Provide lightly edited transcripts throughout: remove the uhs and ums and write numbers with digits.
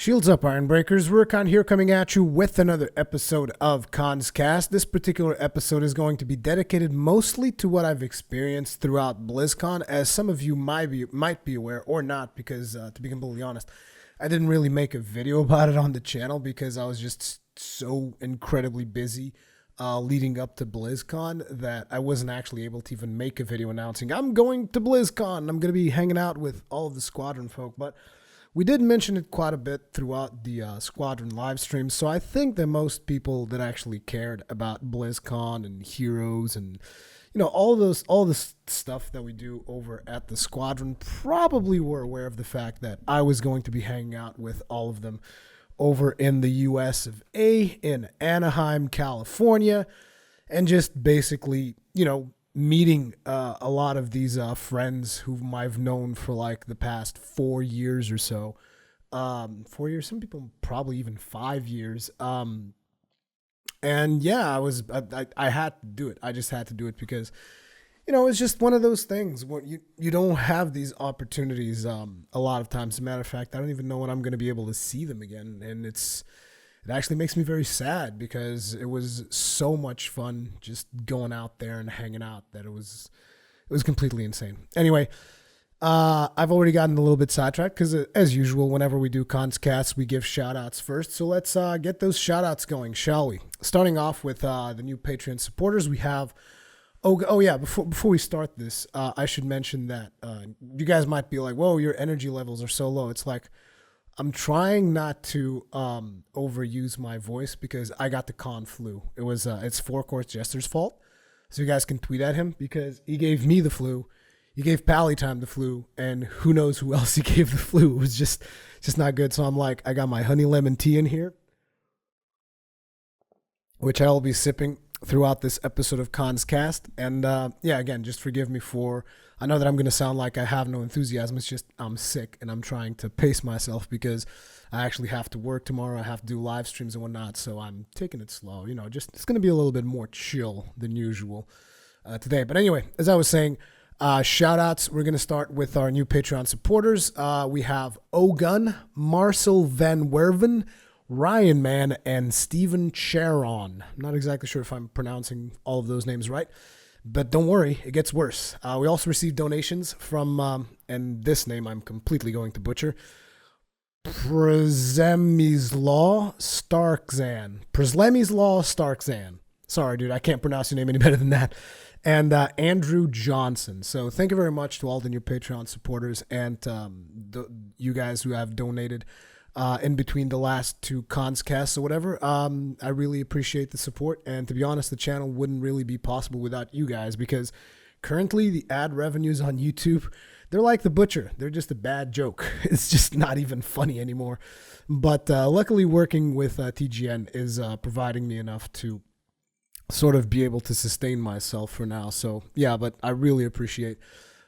Shields up, Iron Breakers. Rurikhan here coming at you with another episode of Kast. This particular episode is going to be dedicated mostly to what I've experienced throughout Blizzcon, as some of you might be aware or not, because to be completely honest, I didn't really make a video about it on the channel because I was just so incredibly busy leading up to BlizzCon that I wasn't actually able to even make a video announcing I'm going to BlizzCon. I'm going to be hanging out with all of the Squadron folk, but we did mention it quite a bit throughout the Squadron live stream, so I think that most people that actually cared about BlizzCon and heroes and all this stuff that we do over at the Squadron probably were aware of the fact that I was going to be hanging out with all of them over in the US of A in Anaheim, California, and just basically, meeting a lot of these friends whom I've known for like the past 4 years or so. 4 years, some people probably even 5 years. And yeah, I had to do it. I just had to do it because, it's just one of those things where you don't have these opportunities a lot of times. As a matter of fact, I don't even know when I'm going to be able to see them again. And it actually makes me very sad because it was so much fun just going out there and hanging out that it was completely insane. Anyway, I've already gotten a little bit sidetracked because as usual, whenever we do Casts, we give shout outs first. So let's get those shout outs going, shall we? Starting off with the new Patreon supporters, we have before we start this, I should mention that you guys might be like, whoa, your energy levels are so low. It's like, I'm trying not to overuse my voice because I got the con flu. It's Four Course Jester's fault. So you guys can tweet at him because he gave me the flu. He gave Pally Time the flu, and who knows who else he gave the flu. It was just not good. So I'm like, I got my honey lemon tea in here, which I will be sipping throughout this episode of Cast. And again, just forgive me for, I know that I'm going to sound like I have no enthusiasm. It's just I'm sick and I'm trying to pace myself because I actually have to work tomorrow. I have to do live streams and whatnot. So I'm taking it slow, it's going to be a little bit more chill than usual today. But anyway, as I was saying, shout outs. We're going to start with our new Patreon supporters. We have Ogun, Marcel Van Werven, Ryan Man, and Steven Charon. I'm not exactly sure if I'm pronouncing all of those names right, but don't worry, it gets worse. We also received donations from, and this name I'm completely going to butcher, Przemysław Starkzan. Sorry, dude, I can't pronounce your name any better than that. And Andrew Johnson. So thank you very much to all the new Patreon supporters and you guys who have donated in between the last two casts or whatever. I really appreciate the support, and to be honest, the channel wouldn't really be possible without you guys because currently the ad revenues on YouTube, they're like The Butcher. They're just a bad joke. It's just not even funny anymore. But luckily working with TGN is providing me enough to sort of be able to sustain myself for now. So yeah, but I really appreciate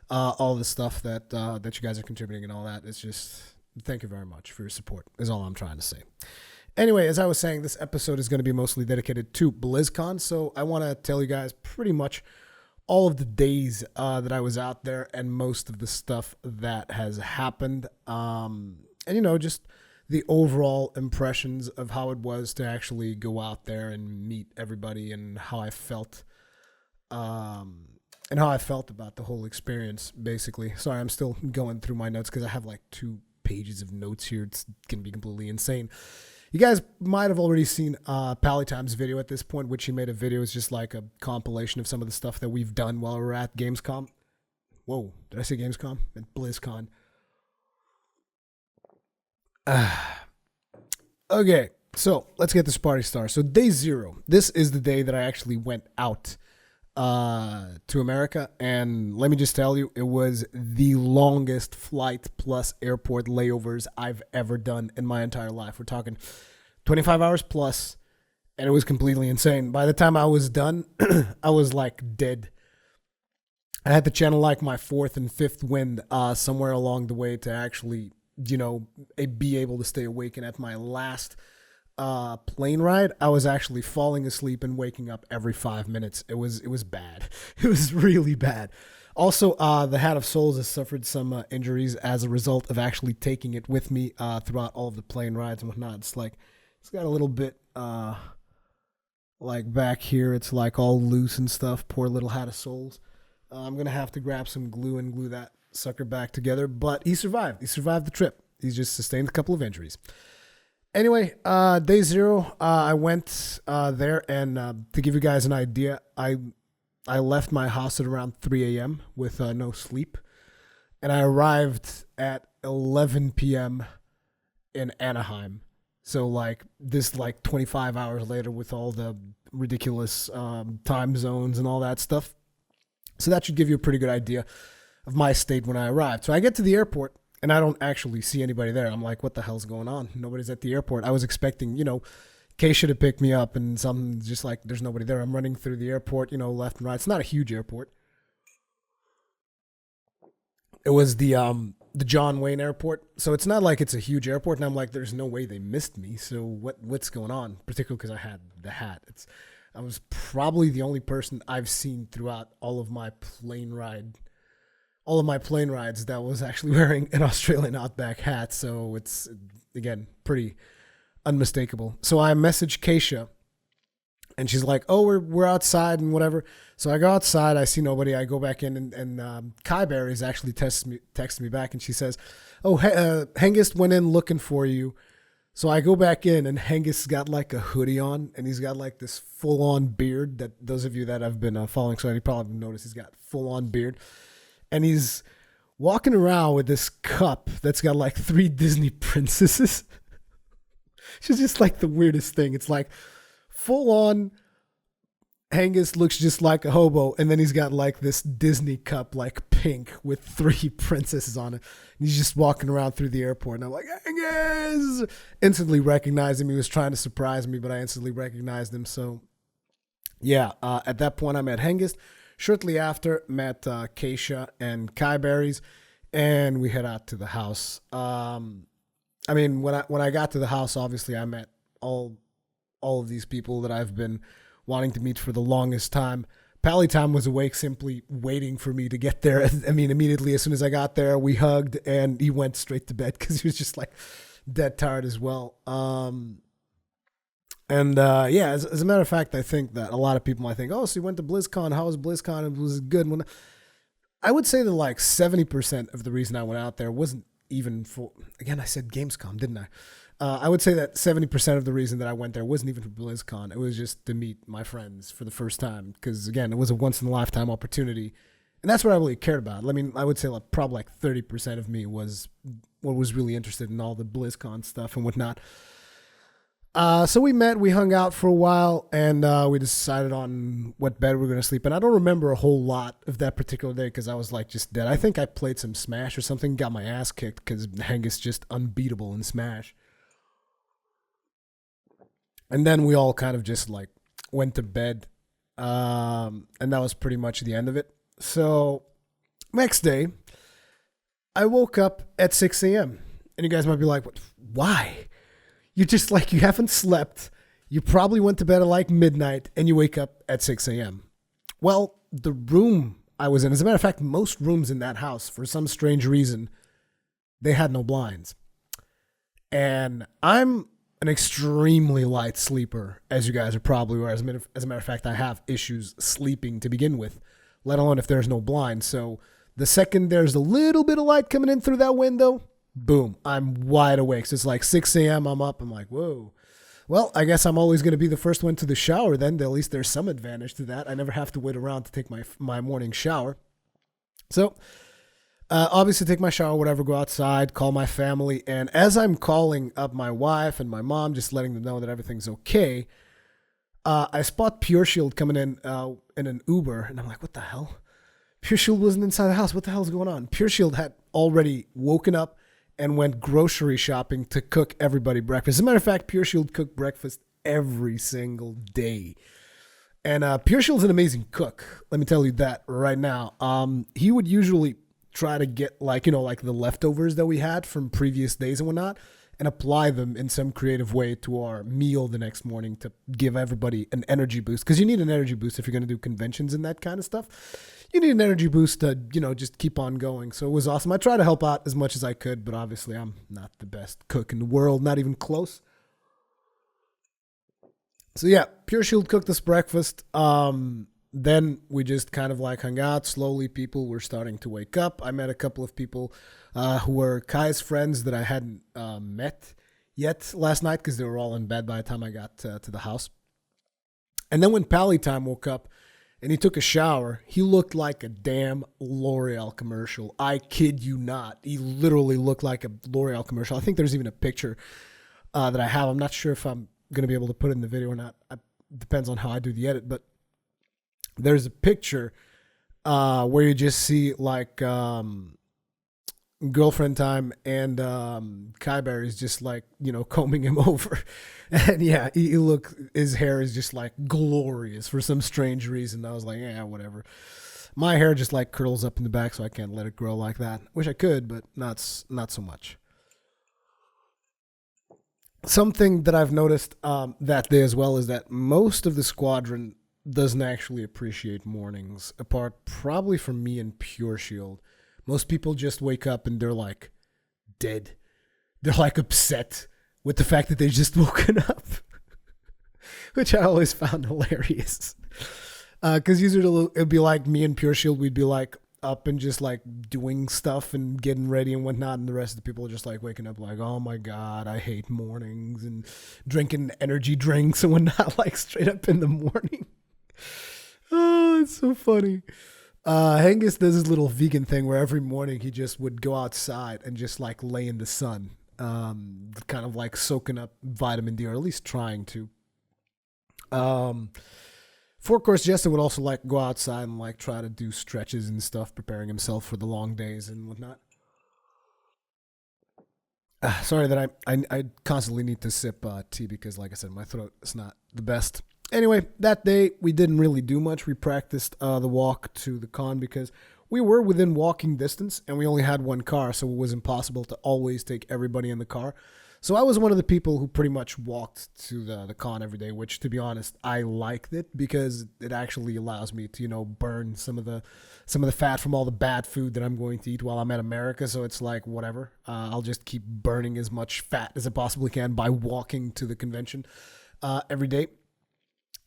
all the stuff that you guys are contributing and all that. It's just, thank you very much for your support is all I'm trying to say. Anyway, as I was saying, this episode is going to be mostly dedicated to BlizzCon. So I want to tell you guys pretty much all of the days that I was out there and most of the stuff that has happened. And, just the overall impressions of how it was to actually go out there and meet everybody and how I felt. And how I felt about the whole experience, basically. Sorry, I'm still going through my notes because I have like 2 pages of notes here. It's going to be completely insane. You guys might have already seen Pally Time's video at this point, which he made a video. It's just like a compilation of some of the stuff that we've done while we're at Gamescom. Whoa, did I say Gamescom? At BlizzCon. Okay, so let's get this party started. So day 0, this is the day that I actually went out to America, and let me just tell you, it was the longest flight plus airport layovers I've ever done in my entire life. We're talking 25 hours plus, and it was completely insane. By the time I was done, I was like dead. I had to channel like my 4th and 5th wind somewhere along the way to actually, be able to stay awake. And at my last plane ride, I was actually falling asleep and waking up every 5 minutes. It was bad. It was really bad. Also, the Hat of Souls has suffered some injuries as a result of actually taking it with me throughout all of the plane rides and whatnot. It's like it's got a little bit like back here. It's like all loose and stuff. Poor little Hat of Souls. I'm gonna have to grab some glue and glue that sucker back together. But he survived. He survived the trip. He's just sustained a couple of injuries. Anyway, day zero, I went there, and to give you guys an idea, I left my house at around 3 a.m. with no sleep, and I arrived at 11 p.m. in Anaheim. So like this, like 25 hours later, with all the ridiculous time zones and all that stuff. So that should give you a pretty good idea of my state when I arrived. So I get to the airport, and I don't actually see anybody there. I'm like, what the hell's going on? Nobody's at the airport. I was expecting, Kay should have picked me up, and something just like there's nobody there. I'm running through the airport, left and right. It's not a huge airport. It was the John Wayne Airport, so it's not like it's a huge airport. And I'm like, there's no way they missed me. So what's going on? Particularly because I had the hat. I was probably the only person I've seen throughout all of my plane rides that was actually wearing an Australian Outback hat. So it's, again, pretty unmistakable. So I message Keisha, and she's like, oh, we're outside and whatever. So I go outside, I see nobody. I go back in, and Kai Berries actually texts me back, and she says, oh, Hengist went in looking for you. So I go back in, and Hengist's got like a hoodie on, and he's got like this full-on beard that those of you that have been following, so you probably noticed he's got full-on beard. And he's walking around with this cup that's got like 3 Disney princesses. It's just like the weirdest thing. It's like full on Hengist looks just like a hobo. And then he's got like this Disney cup, like pink with 3 princesses on it. And he's just walking around through the airport. And I'm like, Hengist! Instantly recognized him. He was trying to surprise me, but I instantly recognized him. So yeah, at that point I met Hengist. Shortly after, met Keisha and Kai Berries, and we head out to the house. When I got to the house, obviously I met all of these people that I've been wanting to meet for the longest time. Pally Time was awake, simply waiting for me to get there. Immediately as soon as I got there, we hugged, and he went straight to bed because he was just like dead tired as well. As a matter of fact, I think that a lot of people might think, oh, so you went to BlizzCon. How was BlizzCon? It was good. I would say that like 70% of the reason I went out there wasn't even for, again, I said Gamescom, didn't I? I would say that 70% of the reason that I went there wasn't even for BlizzCon. It was just to meet my friends for the first time. Because again, it was a once in a lifetime opportunity. And that's what I really cared about. I mean, I would say like probably like 30% of me was what was really interested in all the BlizzCon stuff and whatnot. So we met, we hung out for a while, and we decided on what bed we were going to sleep in. I don't remember a whole lot of that particular day because I was like just dead. I think I played some Smash or something, got my ass kicked because Hengist just unbeatable in Smash. And then we all kind of just like went to bed, and that was pretty much the end of it. So next day, I woke up at 6 a.m. And you guys might be like, what? Why? You just like, you haven't slept. You probably went to bed at like midnight and you wake up at 6 a.m. Well, the room I was in, as a matter of fact, most rooms in that house, for some strange reason, they had no blinds. And I'm an extremely light sleeper, as you guys are probably aware. As a matter of fact, I have issues sleeping to begin with, let alone if there's no blind. So the second there's a little bit of light coming in through that window, boom, I'm wide awake. So it's like 6 a.m. I'm up. I'm like, whoa. Well, I guess I'm always going to be the first one to the shower then. At least there's some advantage to that. I never have to wait around to take my morning shower. So obviously take my shower, whatever, go outside, call my family. And as I'm calling up my wife and my mom, just letting them know that everything's okay, I spot Pure Shield coming in an Uber. And I'm like, what the hell? Pure Shield wasn't inside the house. What the hell's going on? Pure Shield had already woken up and went grocery shopping to cook everybody breakfast. As a matter of fact, Pure Shield cooked breakfast every single day. And Pure Shield's an amazing cook. Let me tell you that right now. He would usually try to get like the leftovers that we had from previous days and whatnot and apply them in some creative way to our meal the next morning to give everybody an energy boost. Because you need an energy boost if you're going to do conventions and that kind of stuff. you need an energy boost to, just keep on going. So it was awesome. I tried to help out as much as I could, but obviously I'm not the best cook in the world, not even close. So yeah, Pure Shield cooked us breakfast. Then we just kind of like hung out. Slowly, people were starting to wake up. I met a couple of people who were Kai's friends that I hadn't met yet last night because they were all in bed by the time I got to the house. And then when Pally Time woke up and he took a shower, he looked like a damn L'Oreal commercial. I kid you not. He literally looked like a L'Oreal commercial. I think there's even a picture that I have. I'm not sure if I'm going to be able to put it in the video or not. It depends on how I do the edit, but there's a picture where you just see like girlfriend time and Kai Bear is just like, combing him over. And yeah, his hair is just like glorious for some strange reason. I was like, yeah, whatever. My hair just like curls up in the back, so I can't let it grow like that. Wish I could, but not so much. Something that I've noticed that day as well is that most of the squadron doesn't actually appreciate mornings, apart probably from me and Pure Shield. Most people just wake up and they're like dead. They're like upset with the fact that they just woken up, which I always found hilarious. Because usually it'd be like me and Pure Shield, we'd be like up and just like doing stuff and getting ready and whatnot, and the rest of the people are just like waking up like, oh my god, I hate mornings, and drinking energy drinks and whatnot, like straight up in the morning. Oh, it's so funny. Hengist does his little vegan thing where every morning he just would go outside and just like lay in the sun, kind of like soaking up vitamin D, or at least trying to. Four-course Jester would also like go outside and like try to do stretches and stuff, preparing himself for the long days and whatnot. Sorry that I constantly need to sip tea because, like I said, my throat is not the best. Anyway, that day we didn't really do much. We practiced the walk to the con because we were within walking distance and we only had one car, so it was impossible to always take everybody in the car. So I was one of the people who pretty much walked to the con every day, which, to be honest, I liked it because it actually allows me to, burn some of the fat from all the bad food that I'm going to eat while I'm at America. So it's like, whatever. I'll just keep burning as much fat as I possibly can by walking to the convention every day.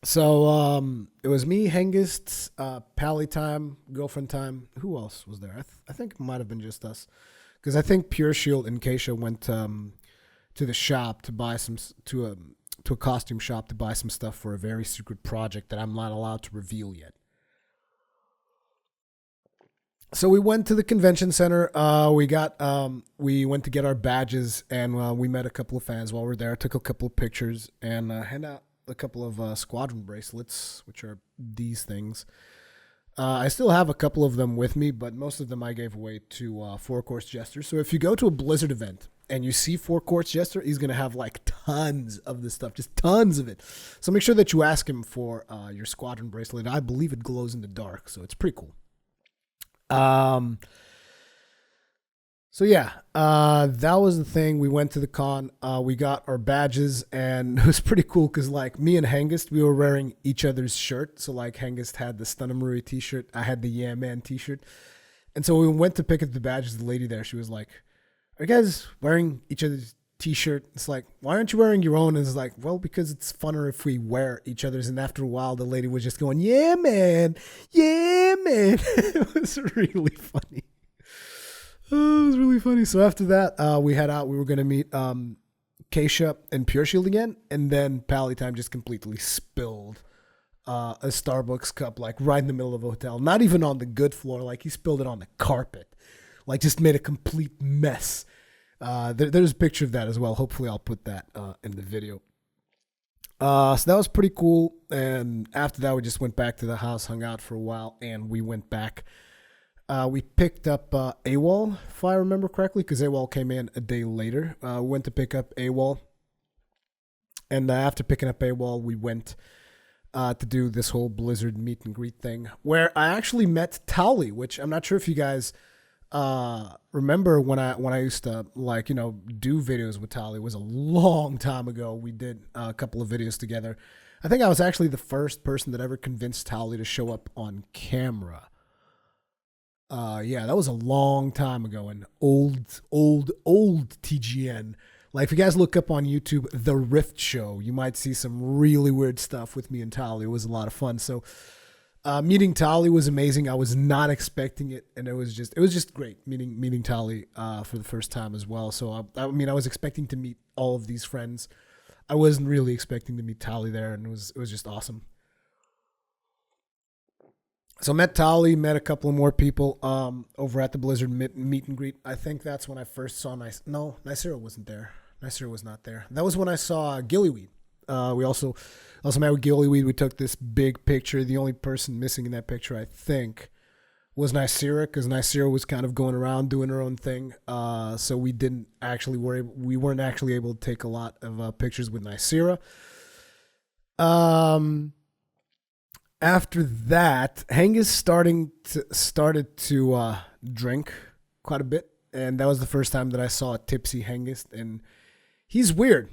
So it was me, Hengist, Pally Time, Girlfriend Time. Who else was there? I think it might have been just us, because I think Pure Shield and Keisha went to the shop to buy to a costume shop to buy some stuff for a very secret project that I'm not allowed to reveal yet. So we went to the convention center. We went to get our badges, and we met a couple of fans while we were there. Took a couple of pictures and handed out a couple of Squadron bracelets, which are these things. I still have a couple of them with me, but most of them I gave away to Four-Course Jester. So if you go to a Blizzard event and you see Four-Course Jester, he's going to have like tons of this stuff, just tons of it. So make sure that you ask him for your Squadron bracelet. I believe it glows in the dark, so it's pretty cool. So yeah, that was the thing. We went to the con, we got our badges, and it was pretty cool because like me and Hengist, we were wearing each other's shirt. So like Hengist had the Stunamuri t-shirt, I had the Yeah Man t-shirt. And so we went to pick up the badges. The lady there, she was like, are you guys wearing each other's t-shirt? It's like, why aren't you wearing your own? And it's like, well, because it's funner if we wear each other's. And after a while, the lady was just going, yeah, man. Yeah, man. It was really funny. Oh, it was really funny. So after that, we had out. We were going to meet Keisha and Pure Shield again. And then Pally Time just completely spilled a Starbucks cup, like right in the middle of a hotel. Not even on the good floor. Like he spilled it on the carpet. Like just made a complete mess. There's a picture of that as well. Hopefully I'll put that in the video. So that was pretty cool. And after that, we just went back to the house, hung out for a while, and we went back. We picked up AWOL, if I remember correctly, because AWOL came in a day later. We went to pick up AWOL. And after picking up AWOL, we went to do this whole Blizzard meet and greet thing, where I actually met Towley, which I'm not sure if you guys remember when I used to do videos with Towley. It was a long time ago. We did a couple of videos together. I think I was actually the first person that ever convinced Towley to show up on camera. Yeah, that was a long time ago, and old TGN. Like, if you guys look up on YouTube, The Rift Show, you might see some really weird stuff with me and Tali. It was a lot of fun. So, meeting Tali was amazing. I was not expecting it, and it was just great meeting Tali for the first time as well. So, I mean, I was expecting to meet all of these friends. I wasn't really expecting to meet Tali there, and it was just awesome. So met Tali, met a couple of more people over at the Blizzard meet and greet. I think that's when I first saw No, Nicero wasn't there. Nicero was not there. That was when I saw Gillyweed. We also met with Gillyweed. We took this big picture. The only person missing in that picture, I think, was Nicera, because Nicera was kind of going around doing her own thing. So we weren't actually able to take a lot of pictures with Nicera. After that, Hengist started to drink quite a bit, and that was the first time that I saw a tipsy Hengist. And he's weird.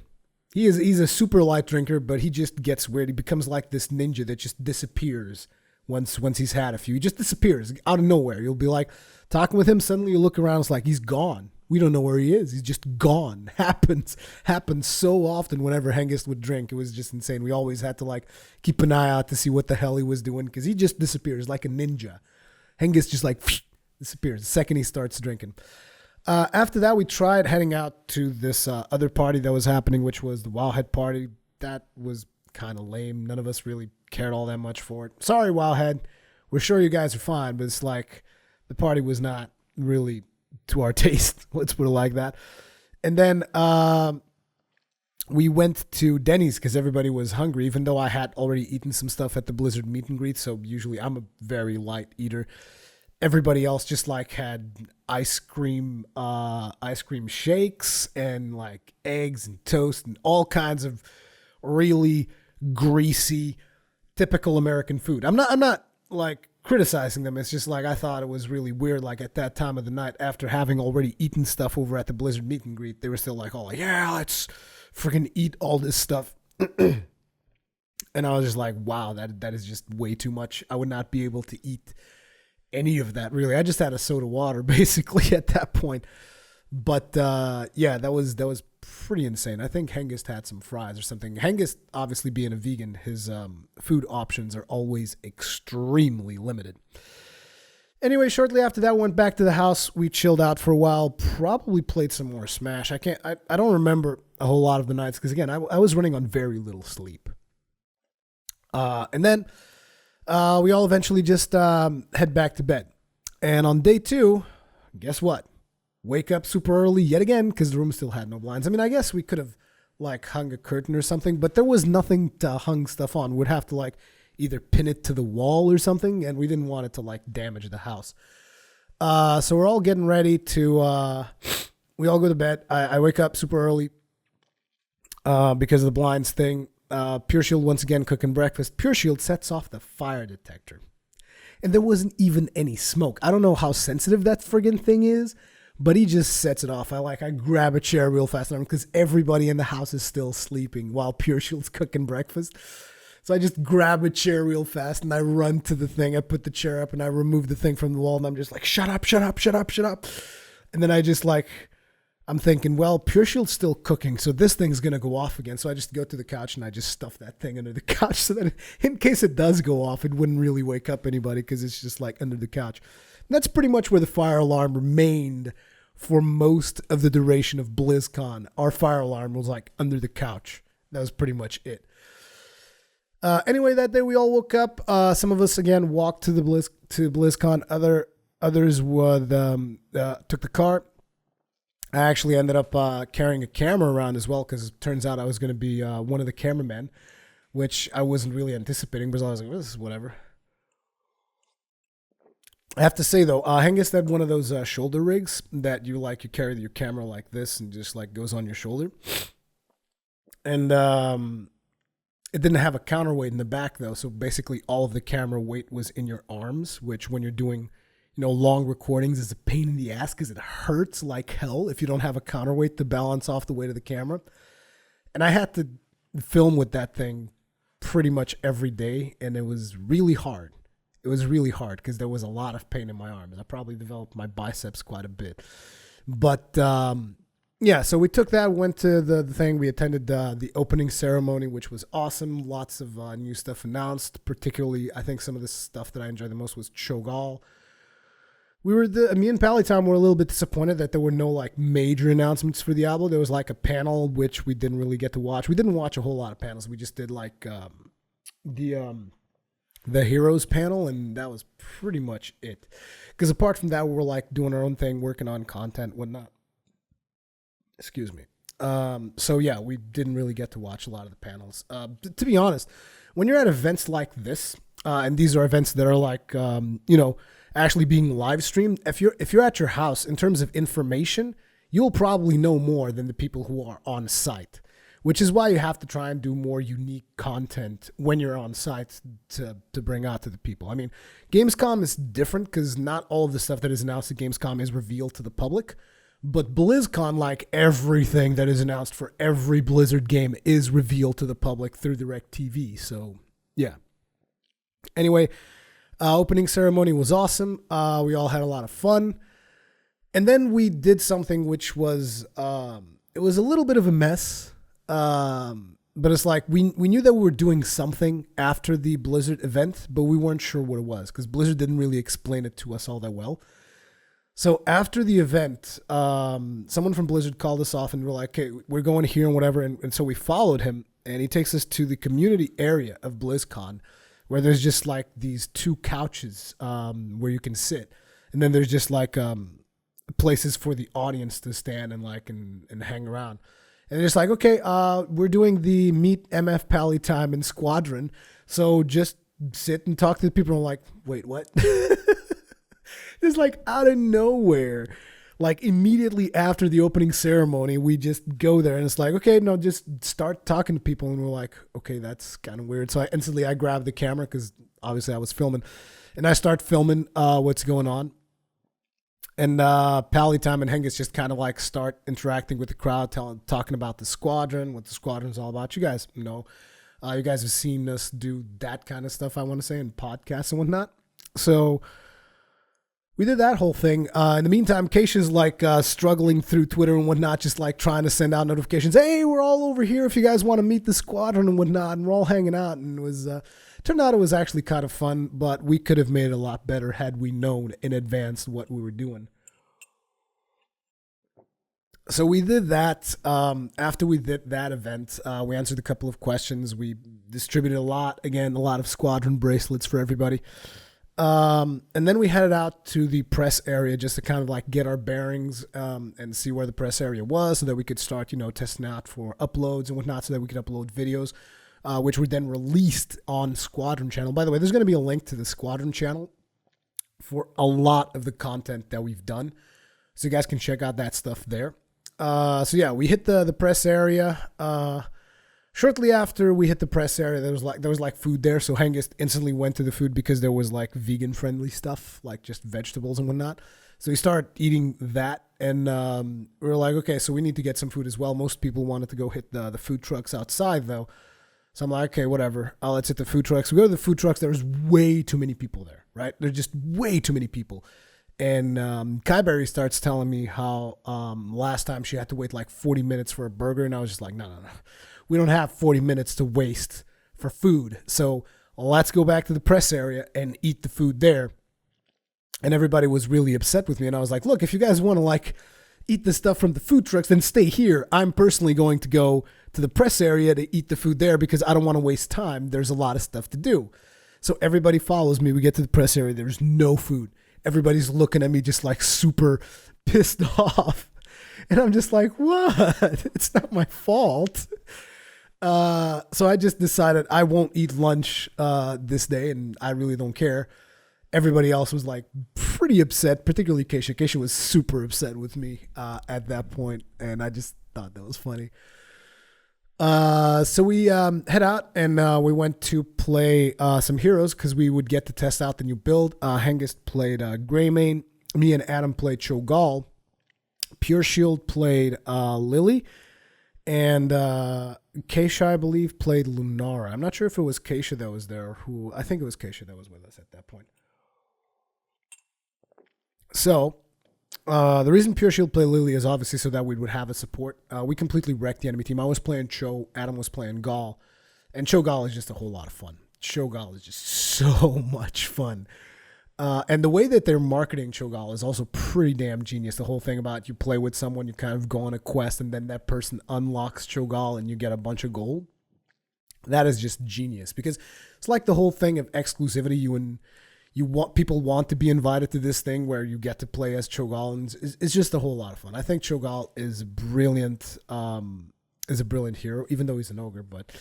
He's a super light drinker, but he just gets weird. He becomes like this ninja that just disappears once he's had a few. He just disappears out of nowhere. You'll be like talking with him, suddenly you look around, it's like he's gone. We don't know where he is. He's just gone. Happens so often whenever Hengist would drink. It was just insane. We always had to like keep an eye out to see what the hell he was doing, because he just disappears like a ninja. Hengist just like disappears the second he starts drinking. After that, we tried heading out to this other party that was happening, which was the Wowhead party. That was kind of lame. None of us really cared all that much for it. Sorry, Wowhead. We're sure you guys are fine, but it's like the party was not really to our taste. Let's put it like that. And then we went to Denny's because everybody was hungry, even though I had already eaten some stuff at the Blizzard meet and greet. So usually I'm a very light eater. Everybody else just like had ice cream shakes and like eggs and toast and all kinds of really greasy, typical American food. I'm not like criticizing them. It's just like I thought it was really weird. Like at that time of the night, after having already eaten stuff over at the Blizzard meet and greet, they were still like, "Oh yeah, let's freaking eat all this stuff." And I was just like, "Wow, that is just way too much. I would not be able to eat any of that, really. I just had a soda water basically at that point." But yeah, that was pretty insane. I think Hengist had some fries or something. Hengist, obviously being a vegan, his food options are always extremely limited. Anyway, shortly after that, went back to the house. We chilled out for a while. Probably played some more Smash. I don't remember a whole lot of the nights because again, I was running on very little sleep. And then we all eventually just head back to bed. And on day 2, guess what? Wake up super early yet again because the room still had no blinds. I mean, I guess we could have like hung a curtain or something, but there was nothing to hung stuff on. We'd have to like either pin it to the wall or something, and we didn't want it to like damage the house. So we're all getting ready to, we all go to bed. I wake up super early because of the blinds thing. Pure Shield once again cooking breakfast. Pure Shield sets off the fire detector, and there wasn't even any smoke. I don't know how sensitive that friggin' thing is, but he just sets it off. I grab a chair real fast because everybody in the house is still sleeping while Pure Shield's cooking breakfast. So I just grab a chair real fast and I run to the thing. I put the chair up and I remove the thing from the wall and I'm just like, shut up, shut up, shut up, shut up. And then I just like, I'm thinking, well, Pure Shield's still cooking, so this thing's going to go off again. So I just go to the couch and I just stuff that thing under the couch so that in case it does go off, it wouldn't really wake up anybody because it's just like under the couch. And that's pretty much where the fire alarm remained for most of the duration of BlizzCon. Our fire alarm was like under the couch. That was pretty much it. Anyway, that day we all woke up. Some of us again walked to BlizzCon. Others took the car. I actually ended up carrying a camera around as well because it turns out I was going to be one of the cameramen, which I wasn't really anticipating because I was like, well, this is whatever. I have to say though, Hengist had one of those shoulder rigs that you carry your camera like this and just like goes on your shoulder. And it didn't have a counterweight in the back though, so basically all of the camera weight was in your arms, which when you're doing long recordings is a pain in the ass because it hurts like hell if you don't have a counterweight to balance off the weight of the camera. And I had to film with that thing pretty much every day, and it was really hard. it was really hard because there was a lot of pain in my arms. I probably developed my biceps quite a bit. But yeah, so we took that, went to the thing. We attended the opening ceremony, which was awesome. Lots of new stuff announced. Particularly, I think some of the stuff that I enjoyed the most was Cho'Gall. Me and Palytime were a little bit disappointed that there were no like major announcements for Diablo. There was like a panel which we didn't really get to watch. We didn't watch a whole lot of panels. We just did like the heroes panel, and that was pretty much it. Because apart from that, we were like doing our own thing, working on content, whatnot. Excuse me. So yeah, we didn't really get to watch a lot of the panels. To be honest, when you're at events like this, and these are events that are like, actually being live streamed, if you're at your house, in terms of information, you'll probably know more than the people who are on site, which is why you have to try and do more unique content when you're on site to bring out to the people. I mean, Gamescom is different because not all of the stuff that is announced at Gamescom is revealed to the public, but Blizzcon, like everything that is announced for every Blizzard game, is revealed to the public through DirecTV. So yeah. Anyway, opening ceremony was awesome. We all had a lot of fun. And then we did something which was, it was a little bit of a mess. But it's like, we knew that we were doing something after the Blizzard event, but we weren't sure what it was because Blizzard didn't really explain it to us all that well. So after the event, someone from Blizzard called us off and we're like, okay, we're going here and whatever. And so we followed him and he takes us to the community area of BlizzCon, where there's just like these two couches where you can sit. And then there's just like places for the audience to stand and hang around. And they're just like, okay, we're doing the Meet MF Palytime in Squadron. So just sit and talk to the people. I'm like, wait, what? Just like out of nowhere, like immediately after the opening ceremony, we just go there and it's like, okay, no, just start talking to people. And we're like, okay, that's kind of weird. So I grabbed the camera because obviously I was filming and I start filming what's going on. And Palytime and Hengist just kind of like start interacting with the crowd, talking about the Squadron, what the Squadron's all about. You guys know, you guys have seen us do that kind of stuff, I want to say, in podcasts and whatnot. So we did that whole thing. In the meantime, Keisha's like struggling through Twitter and whatnot, just like trying to send out notifications. Hey, we're all over here if you guys want to meet the Squadron and whatnot. And we're all hanging out. And it was turned out it was actually kind of fun, but we could have made it a lot better had we known in advance what we were doing. So we did that. After we did that event, we answered a couple of questions. We distributed a lot of Squadron bracelets for everybody. And then we headed out to the press area just to kind of like get our bearings and see where the press area was so that we could start, testing out for uploads and whatnot so that we could upload videos, which were then released on Squadron channel. By the way, there's going to be a link to the Squadron channel for a lot of the content that we've done. So you guys can check out that stuff there. So yeah, we hit the press area. Shortly after we hit the press area, there was like food there. So Hengist instantly went to the food because there was like vegan friendly stuff, like just vegetables and whatnot. So we started eating that, and we were like, okay, so we need to get some food as well. Most people wanted to go hit the food trucks outside though. So I'm like, okay, whatever. Let's hit the food trucks. We go to the food trucks. There's way too many people there, right? There's just way too many people. And Kyberry starts telling me how last time she had to wait like 40 minutes for a burger. And I was just like, no. We don't have 40 minutes to waste for food. So let's go back to the press area and eat the food there. And everybody was really upset with me. And I was like, look, if you guys want to like eat the stuff from the food trucks, then stay here. I'm personally going to go to the press area to eat the food there because I don't want to waste time. There's a lot of stuff to do. So everybody follows me. We get to the press area. There's no food. Everybody's looking at me just like super pissed off. And I'm just like, what? It's not my fault. So I just decided I won't eat lunch this day, and I really don't care. Everybody else was like pretty upset, particularly Keisha. Keisha was super upset with me at that point, and I just thought that was funny. So we head out and we went to play some heroes because we would get to test out the new build. Hengist played Greymane. Me and Adam played Cho'Gall. Pure Shield played Lily. And Keisha, I believe, played Lunara. I'm not sure if it was Keisha that was there. I think it was Keisha that was with us at that point. So the reason Pure Shield play Lily is obviously so that we would have a support. We completely wrecked the enemy team. I was playing Cho, Adam was playing Gaul, and Cho Gaul is just a whole lot of fun. Cho Gaul is just so much fun. And the way that they're marketing Cho'Gall is also pretty damn genius. The whole thing about you play with someone, you kind of go on a quest, and then that person unlocks Cho'Gall and you get a bunch of gold. That is just genius because it's like the whole thing of exclusivity. People want to be invited to this thing where you get to play as Cho'Gall, and it's just a whole lot of fun. I think Cho'Gall is brilliant. Is a brilliant hero, even though he's an ogre, but.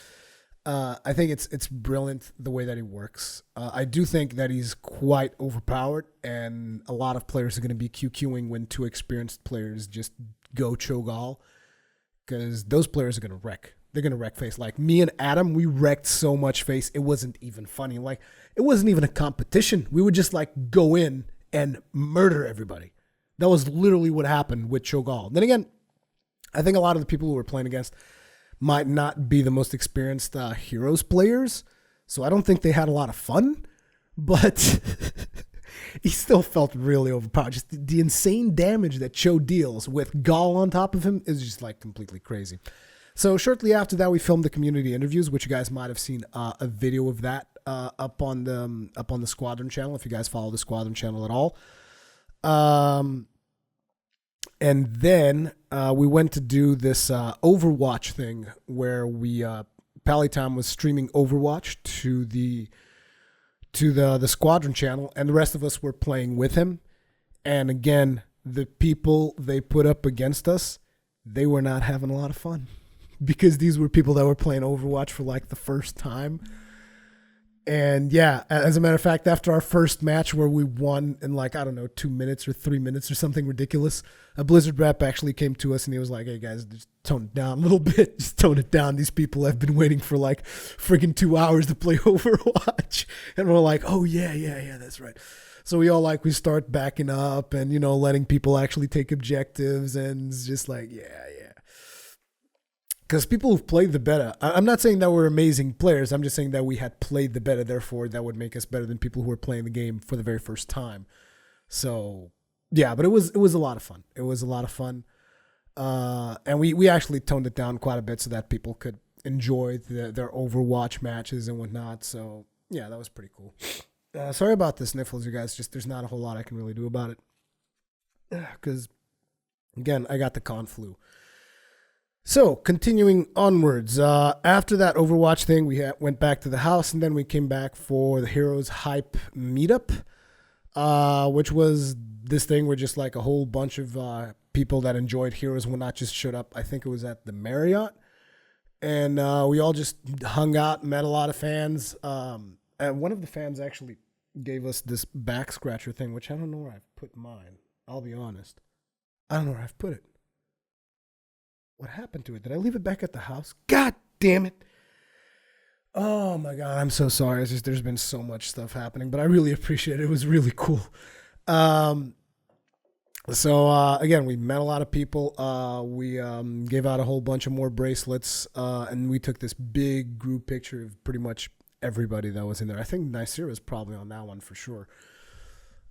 I think it's brilliant the way that he works. I do think that he's quite overpowered, and a lot of players are going to be QQing when two experienced players just go Cho'Gall, because those players are going to wreck. They're going to wreck face. Like me and Adam, we wrecked so much face, it wasn't even funny. Like it wasn't even a competition. We would just like go in and murder everybody. That was literally what happened with Cho'Gall. Then again, I think a lot of the people who were playing against might not be the most experienced Heroes players, so I don't think they had a lot of fun, but he still felt really overpowered. Just the insane damage that Cho deals with Gaul on top of him is just like completely crazy. So shortly after that, we filmed the community interviews, which you guys might have seen a video of that up on the Squadron channel, if you guys follow the Squadron channel at all. And then we went to do this Overwatch thing where Palitam was streaming Overwatch to the Squadron channel, and the rest of us were playing with him. And again, the people they put up against us, they were not having a lot of fun because these were people that were playing Overwatch for like the first time. And yeah, as a matter of fact, after our first match where we won in like, I don't know, 2 minutes or 3 minutes or something ridiculous, a Blizzard rep actually came to us and he was like, hey guys, just tone it down a little bit. Just tone it down. These people have been waiting for like friggin' 2 hours to play Overwatch. And we're like, oh yeah, that's right. So we start backing up and, letting people actually take objectives, and it's just like, yeah. Because people who've played the beta, I'm not saying that we're amazing players. I'm just saying that we had played the beta. Therefore, that would make us better than people who are playing the game for the very first time. So, yeah, but it was a lot of fun. It was a lot of fun. And we actually toned it down quite a bit so that people could enjoy their Overwatch matches and whatnot. So, yeah, that was pretty cool. Sorry about the sniffles, you guys. Just there's not a whole lot I can really do about it. Because, again, I got the con flu. So, continuing onwards, after that Overwatch thing, we went back to the house, and then we came back for the Heroes Hype meetup, which was this thing where just like a whole bunch of people that enjoyed Heroes and whatnot just showed up. I think it was at the Marriott, and we all just hung out, met a lot of fans. And one of the fans actually gave us this back scratcher thing, which I don't know where I've put mine. I'll be honest. I don't know where I've put it. What happened to it? Did I leave it back at the house? God damn it. Oh my God, I'm so sorry. It's just there's been so much stuff happening, but I really appreciate it. It was really cool. So again, we met a lot of people. We gave out a whole bunch of more bracelets, and we took this big group picture of pretty much everybody that was in there. I think Nicer was probably on that one for sure.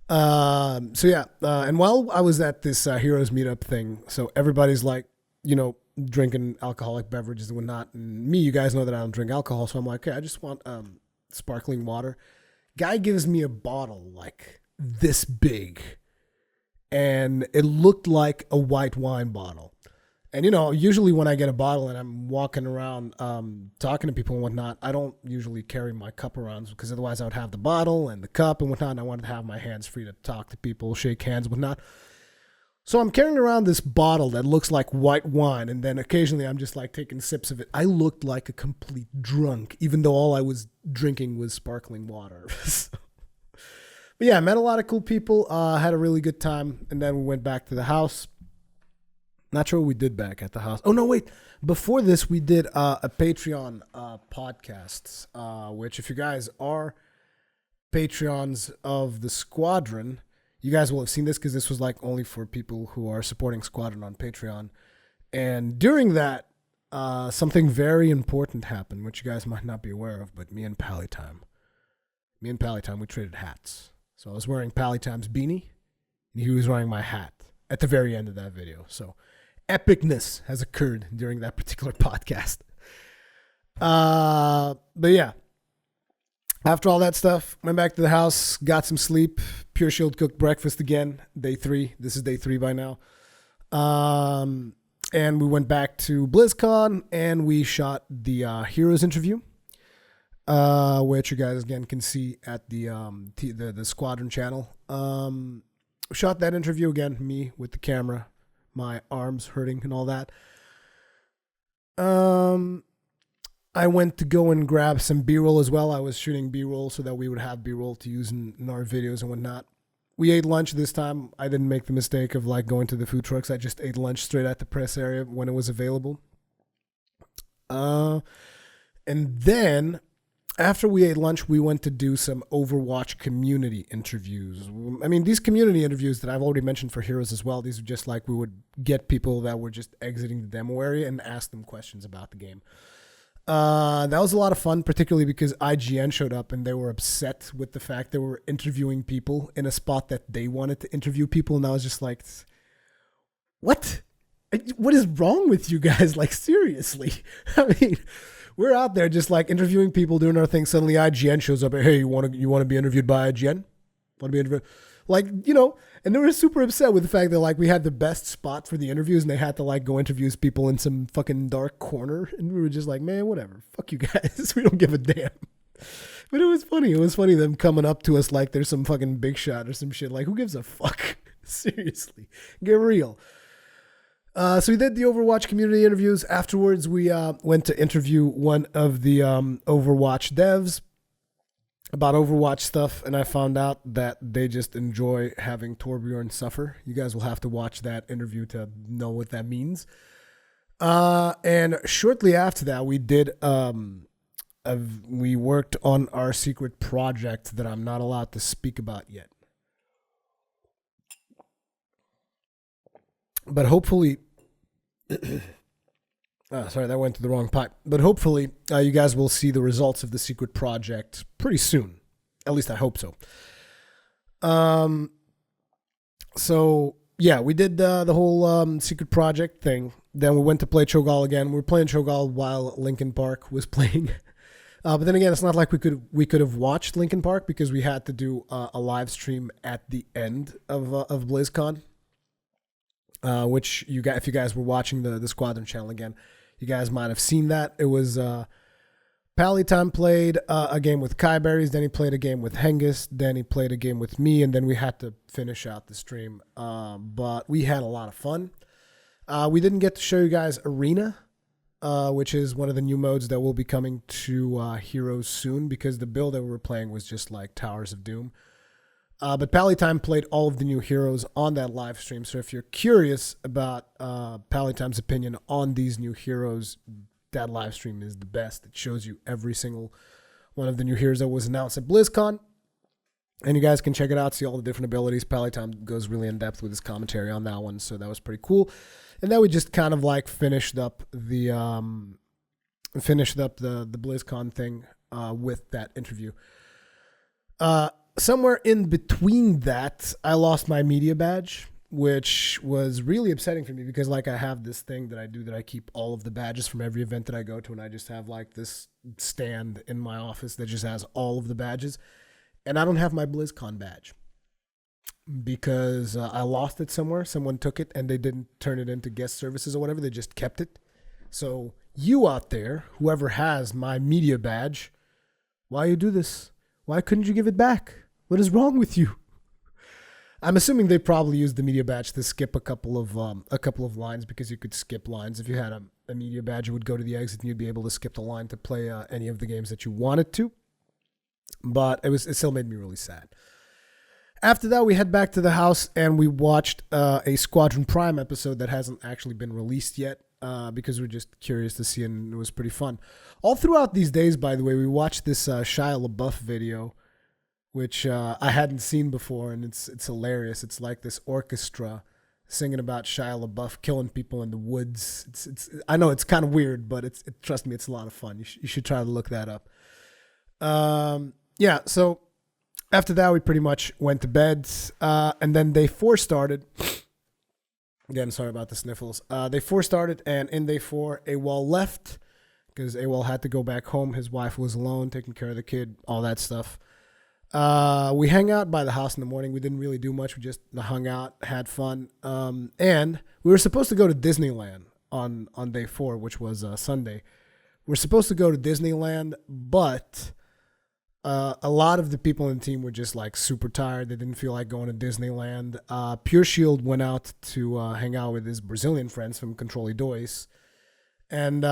So yeah, and while I was at this Heroes meetup thing, so everybody's like, drinking alcoholic beverages and whatnot. And me, you guys know that I don't drink alcohol. So I'm like, okay, I just want sparkling water. Guy gives me a bottle like this big. And it looked like a white wine bottle. And, usually when I get a bottle and I'm walking around talking to people and whatnot, I don't usually carry my cup around because otherwise I would have the bottle and the cup and whatnot. And I wanted to have my hands free to talk to people, shake hands and whatnot. So I'm carrying around this bottle that looks like white wine, and then occasionally I'm just like taking sips of it. I looked like a complete drunk, even though all I was drinking was sparkling water. But yeah, I met a lot of cool people, had a really good time, and then we went back to the house. Not sure what we did back at the house. Oh, no, wait. Before this, we did a Patreon podcast, which if you guys are Patreons of the Squadron, you guys will have seen this because this was like only for people who are supporting Squadron on Patreon. And during that, something very important happened, which you guys might not be aware of, but me and Palitam, we traded hats. So I was wearing Palitam's beanie, He was wearing my hat at the very end of that video. So epicness has occurred during that particular podcast. But yeah, after all that stuff, went back to the house, got some sleep. Pure Shield cooked breakfast again. Day 3. This is day 3 by now. And we went back to BlizzCon and we shot the Heroes interview, which you guys again can see at the Squadron channel. Shot that interview again, me with the camera, my arms hurting and all that. I went to go and grab some B-roll as well. I was shooting B-roll so that we would have B-roll to use in our videos and whatnot. We ate lunch this time. I didn't make the mistake of like going to the food trucks. I just ate lunch straight at the press area when it was available. And then after we ate lunch, we went to do some Overwatch community interviews. I mean, these community interviews that I've already mentioned for Heroes as well, these are just like we would get people that were just exiting the demo area and ask them questions about the game. That was a lot of fun, particularly because IGN showed up and they were upset with the fact they were interviewing people in a spot that they wanted to interview people. And I was just like, what? What is wrong with you guys? Like, seriously? I mean, we're out there just like interviewing people, doing our thing. Suddenly IGN shows up. Hey, you want to be interviewed by IGN? Want to be interviewed? Like, you know, and they were super upset with the fact that like we had the best spot for the interviews and they had to like go interview people in some fucking dark corner. And we were just like, man, whatever. Fuck you guys. We don't give a damn. But it was funny. It was funny them coming up to us like there's some fucking big shot or some shit. Like, who gives a fuck? Seriously. Get real. So we did the Overwatch community interviews. Afterwards, we went to interview one of the Overwatch devs about Overwatch stuff, and I found out that they just enjoy having Torbjorn suffer. You guys will have to watch that interview to know what that means. And shortly after that, we worked on our secret project that I'm not allowed to speak about yet. But hopefully, sorry, that went to the wrong pipe. But hopefully, you guys will see the results of the secret project pretty soon. At least I hope so. So yeah, we did the whole secret project thing. Then we went to play Cho'Gall again. We were playing Cho'Gall while Linkin Park was playing. But then again, it's not like we could have watched Linkin Park because we had to do a live stream at the end of BlizzCon. Which if you guys were watching the Squadron channel again, you guys might have seen that. It was Pallytime played a game with Kyberries, then he played a game with Hengist, then he played a game with me, and then we had to finish out the stream. But we had a lot of fun. We didn't get to show you guys Arena, which is one of the new modes that will be coming to Heroes soon because the build that we were playing was just like Towers of Doom. But Pallytime played all of the new heroes on that live stream. So if you're curious about Pallytime's opinion on these new heroes, that live stream is the best. It shows you every single one of the new heroes that was announced at BlizzCon. And you guys can check it out, see all the different abilities. Pallytime goes really in depth with his commentary on that one. So that was pretty cool. And then we just kind of like finished up the BlizzCon thing with that interview. Somewhere in between that, I lost my media badge, which was really upsetting for me because like I have this thing that I do that I keep all of the badges from every event that I go to, and I just have like this stand in my office that just has all of the badges, and I don't have my BlizzCon badge because I lost it somewhere. Someone took it and they didn't turn it into guest services or whatever. They just kept it. So you out there, whoever has my media badge, why you do this? Why couldn't you give it back? What is wrong with you? I'm assuming they probably used the media badge to skip a couple of lines because you could skip lines. If you had a media badge, you would go to the exit and you'd be able to skip the line to play any of the games that you wanted to. But it still made me really sad. After that, we head back to the house and we watched a Squadron Prime episode that hasn't actually been released yet. Because we're just curious to see, and it was pretty fun. All throughout these days, by the way, we watched this Shia LaBeouf video, which I hadn't seen before, and it's hilarious. It's like this orchestra singing about Shia LaBeouf killing people in the woods. It's I know it's kind of weird, but trust me, it's a lot of fun. You should try to look that up. Yeah, so after that, we pretty much went to bed. And then day 4 started. Again, sorry about the sniffles. Day 4 started, and in day 4, AWOL left because AWOL had to go back home. His wife was alone, taking care of the kid, all that stuff. We hung out by the house in the morning. We didn't really do much. We just hung out, had fun. And we were supposed to go to Disneyland on day 4, which was Sunday. We're supposed to go to Disneyland, but a lot of the people in the team were just like super tired. They didn't feel like going to Disneyland. Pure Shield went out to hang out with his Brazilian friends from Controle Dois. And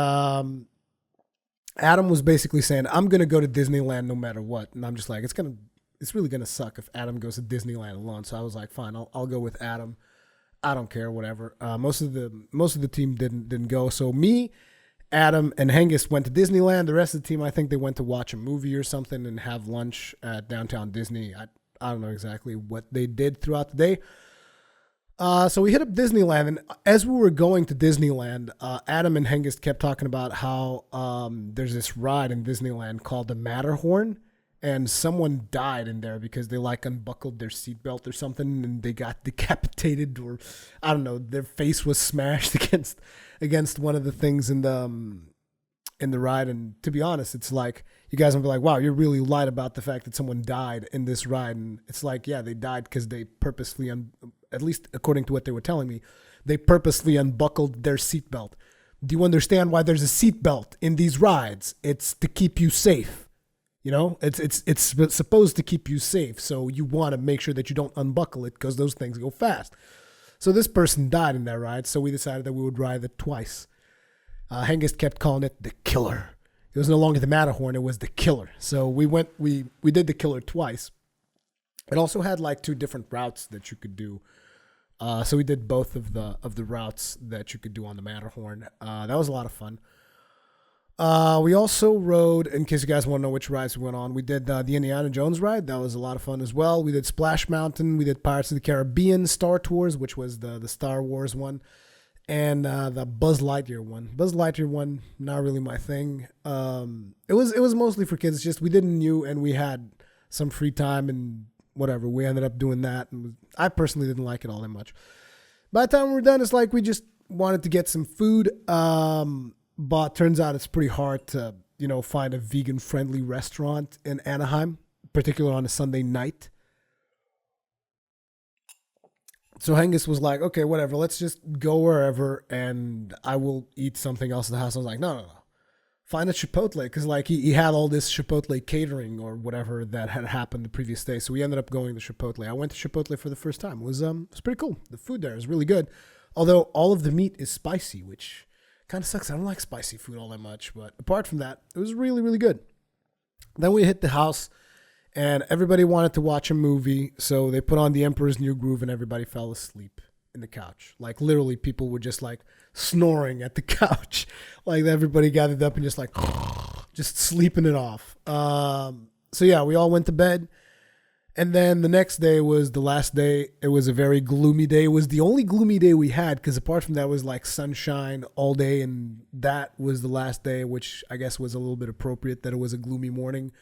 Adam was basically saying, I'm going to go to Disneyland no matter what. And I'm just like, it's really going to suck if Adam goes to Disneyland alone. So I was like, fine, I'll go with Adam. I don't care, whatever. Most of the team didn't go. So me, Adam, and Hengist went to Disneyland. The rest of the team, I think they went to watch a movie or something and have lunch at downtown Disney. I don't know exactly what they did throughout the day. So we hit up Disneyland, and as we were going to Disneyland, Adam and Hengist kept talking about how there's this ride in Disneyland called the Matterhorn, and someone died in there because they like unbuckled their seatbelt or something, and they got decapitated, or I don't know, their face was smashed against one of the things in the ride. And to be honest, it's like you guys will be like, wow, you're really lied about the fact that someone died in this ride. And it's like, yeah, they died because they purposely, at least according to what they were telling me, they purposely unbuckled their seatbelt. Do you understand why there's a seatbelt in these rides? It's to keep you safe. You know, it's supposed to keep you safe. So you want to make sure that you don't unbuckle it because those things go fast. So this person died in that ride. So we decided that we would ride it twice. Hengist kept calling it the Killer. It was no longer the Matterhorn. It was the Killer. So we did the Killer twice. It also had like 2 different routes that you could do. So we did both of the routes that you could do on the Matterhorn. That was a lot of fun. We also rode, in case you guys want to know which rides we went on, we did the Indiana Jones ride. That was a lot of fun as well. We did Splash Mountain. We did Pirates of the Caribbean Star Tours, which was the Star Wars one, and the Buzz Lightyear one. Buzz Lightyear one, not really my thing. It was mostly for kids. It's just we didn't know, and we had some free time and whatever. We ended up doing that, and I personally didn't like it all that much. By the time we were done, it's like we just wanted to get some food. But turns out it's pretty hard to, find a vegan-friendly restaurant in Anaheim, particularly on a Sunday night. So Hengist was like, okay, whatever, let's just go wherever, and I will eat something else at the house. I was like, no. Find a Chipotle, because like he had all this Chipotle catering or whatever that had happened the previous day. So we ended up going to Chipotle. I went to Chipotle for the first time. It was pretty cool. The food there is really good, although all of the meat is spicy, which kind of sucks. I don't like spicy food all that much, but apart from that, it was really, really good. Then we hit the house, and everybody wanted to watch a movie, so they put on The Emperor's New Groove, and everybody fell asleep in the couch. Like, literally, people were just, like, snoring at the couch. Like, everybody gathered up and just, like, just sleeping it off. So, yeah, we all went to bed. And then the next day was the last day. It was a very gloomy day. It was the only gloomy day we had because apart from that was like sunshine all day. And that was the last day, which I guess was a little bit appropriate that it was a gloomy morning.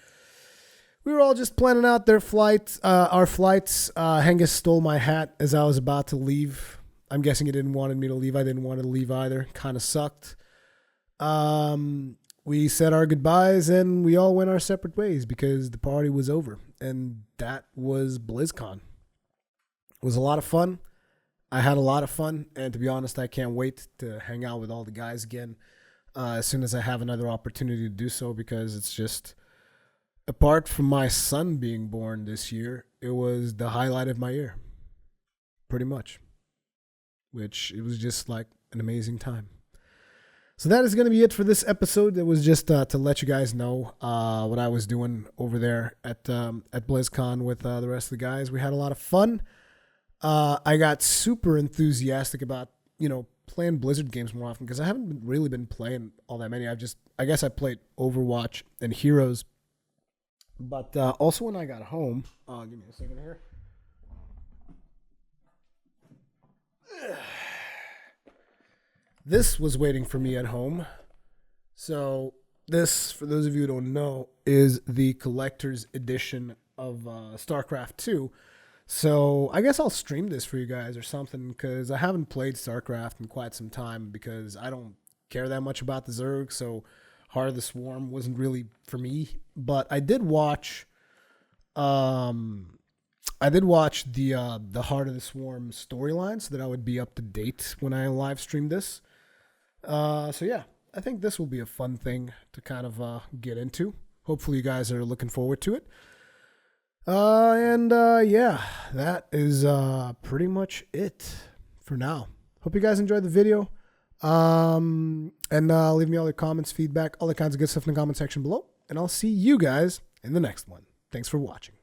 We were all just planning out our flights. Hengist stole my hat as I was about to leave. I'm guessing he didn't want me to leave. I didn't want to leave either. Kind of sucked. We said our goodbyes and we all went our separate ways because the party was over. And that was BlizzCon. It was a lot of fun. I had a lot of fun. And to be honest, I can't wait to hang out with all the guys again as soon as I have another opportunity to do so, because it's just, apart from my son being born this year, it was the highlight of my year. Pretty much. Which it was just like an amazing time. So that is going to be it for this episode. It was just to let you guys know what I was doing over there at BlizzCon with the rest of the guys. We had a lot of fun. I got super enthusiastic about, playing Blizzard games more often because I haven't really been playing all that many. I guess I played Overwatch and Heroes. But also when I got home, give me a second here. This was waiting for me at home. So this, for those of you who don't know, is the collector's edition StarCraft 2. So I guess I'll stream this for you guys or something, because I haven't played StarCraft in quite some time because I don't care that much about the Zerg. So Heart of the Swarm wasn't really for me. But I did watch the Heart of the Swarm storyline so that I would be up to date when I live stream this. So yeah, I think this will be a fun thing to kind of get into. Hopefully you guys are looking forward to it. Yeah, that is pretty much it for now. Hope you guys enjoyed the video. Leave me all your comments, feedback, all the kinds of good stuff in the comment section below. And I'll see you guys in the next one. Thanks for watching.